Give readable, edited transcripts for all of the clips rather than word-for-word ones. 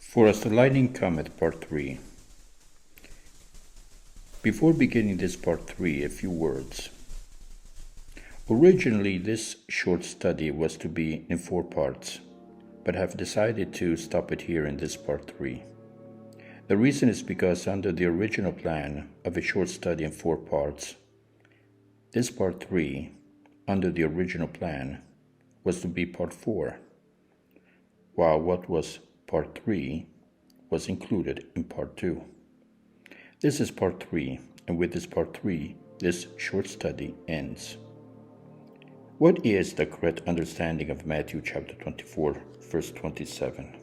For As the Lightning Cometh, Part 3. Before beginning this Part 3, a few words. Originally, this short study was to be in 4 parts, but have decided to stop it here in this Part 3. The reason is because under the original plan of a short study in 4 parts, this Part 3, under the original plan, was to be Part 4, while what was Part 3 was included in Part 2. This is Part 3, and with this Part 3, this short study ends. What is the correct understanding of Matthew chapter 24, verse 27?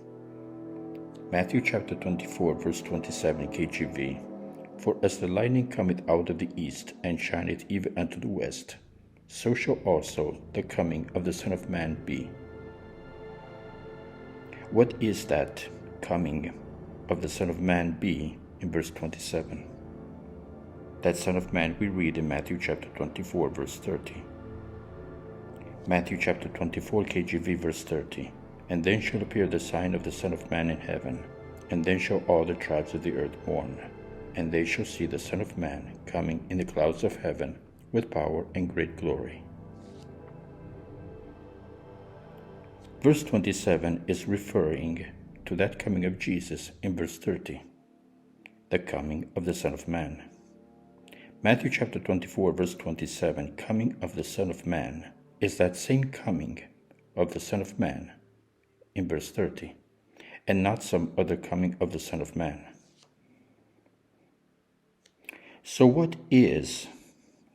Matthew chapter 24, verse 27 KJV. For as the lightning cometh out of the east, and shineth even unto the west, so shall also the coming of the Son of Man be. What is that coming of the Son of Man be in verse 27? That Son of Man we read in Matthew chapter 24, verse 30. Matthew chapter 24 KJV, verse 30. And then shall appear the sign of the Son of Man in heaven, and then shall all the tribes of the earth mourn, and they shall see the Son of Man coming in the clouds of heaven with power and great glory. Verse 27 is referring to that coming of Jesus in verse 30, the coming of the Son of Man. Matthew chapter 24, verse 27, coming of the Son of Man, is that same coming of the Son of Man in verse 30, and not some other coming of the Son of Man. So what is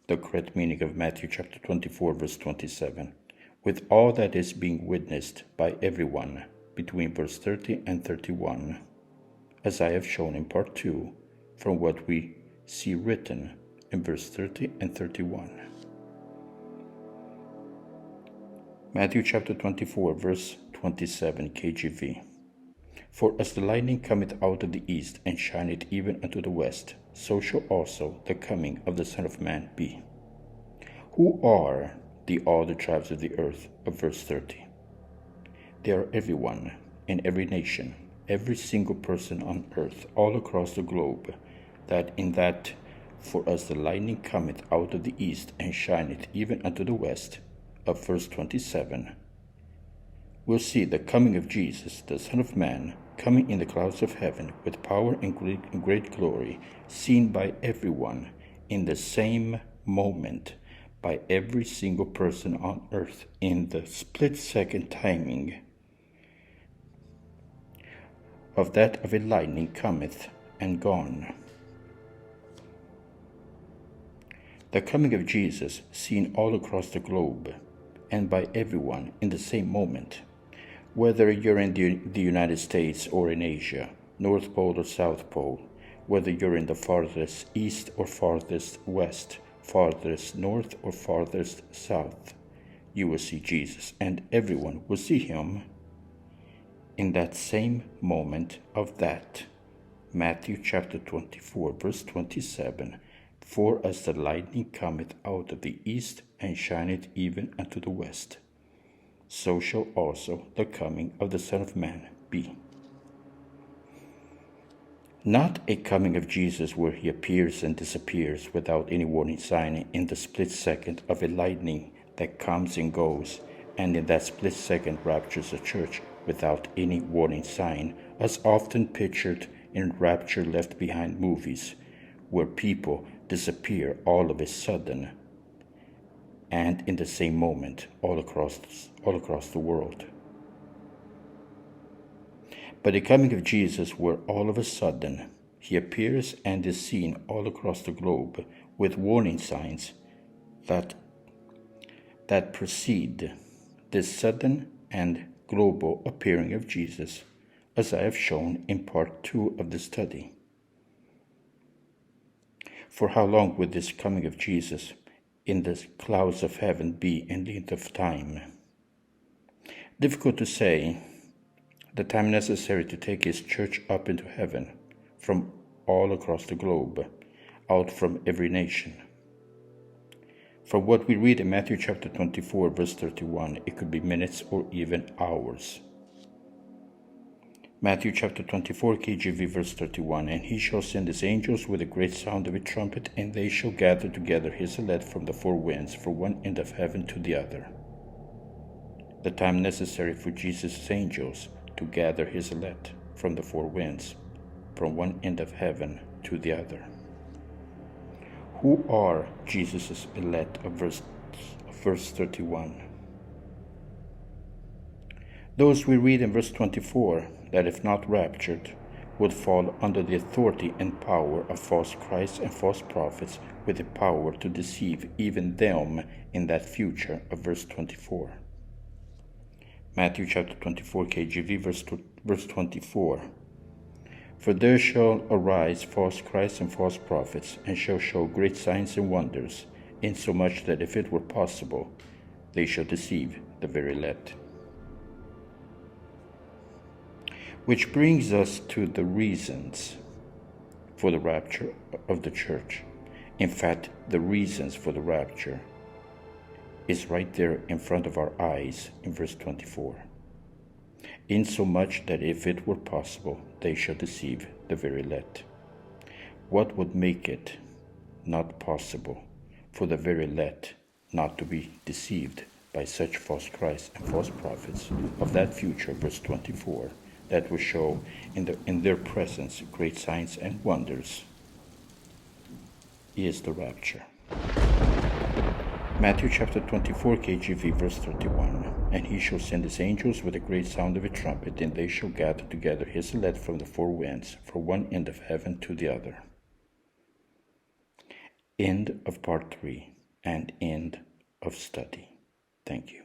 the correct meaning of Matthew chapter 24, verse 27, with all that is being witnessed by everyone between verse 30 and 31, as I have shown in Part 2, from what we see written in verse 30 and 31. Matthew chapter 24, verse 27 KJV. For as the lightning cometh out of the east, and shineth even unto the west, so shall also the coming of the Son of Man be. Who are all the tribes of the earth of verse 30? They are everyone in every nation, every single person on earth, all across the globe, that for as the lightning cometh out of the east, and shineth even unto the west, of verse 27, we'll see the coming of Jesus, the Son of Man, coming in the clouds of heaven with power and great glory, seen by everyone in the same moment, by every single person on earth in the split-second timing of that of a lightning cometh and gone. The coming of Jesus seen all across the globe and by everyone in the same moment, whether you're in the United States or in Asia, North Pole or South Pole, whether you're in the farthest east or farthest west, farthest north or farthest south, you will see Jesus, and everyone will see him in that same moment of that. Matthew chapter 24, verse 27, for as the lightning cometh out of the east, and shineth even unto the west, so shall also the coming of the Son of Man be. Not a coming of Jesus where he appears and disappears without any warning sign in the split second of a lightning that comes and goes, and in that split second raptures a church without any warning sign, as often pictured in Rapture Left Behind movies, where people disappear all of a sudden and in the same moment all across the world. But the coming of Jesus, where all of a sudden he appears and is seen all across the globe with warning signs that precede this sudden and global appearing of Jesus, as I have shown in Part 2 of the study. For how long would this coming of Jesus in the clouds of heaven be in length of time? Difficult to say. The time necessary to take his church up into heaven from all across the globe, out from every nation. From what we read in Matthew chapter 24, verse 31, it could be minutes or even hours. Matthew chapter 24, KJV, verse 31. And he shall send his angels with a great sound of a trumpet, and they shall gather together his elect from the four winds, from one end of heaven to the other. The time necessary for Jesus' angels to gather his elect from the four winds, from one end of heaven to the other. Who are Jesus' elect of verse 31? Those we read in verse 24, that if not raptured, would fall under the authority and power of false Christs and false prophets, with the power to deceive even them in that future of verse 24. Matthew chapter 24, KJV, verse 24. For there shall arise false Christs and false prophets, and shall show great signs and wonders, insomuch that if it were possible, they shall deceive the very elect. Which brings us to the reasons for the rapture of the church. In fact, the reasons for the rapture is right there in front of our eyes in verse 24. Insomuch that if it were possible, they shall deceive the very elect. What would make it not possible for the very elect not to be deceived by such false Christs and false prophets of that future, verse 24, that will show in their presence great signs and wonders, is the rapture. Matthew chapter 24, KJV, verse 31. And he shall send his angels with a great sound of a trumpet, and they shall gather together his elect from the four winds, from one end of heaven to the other. End of part 3 and end of study. Thank you.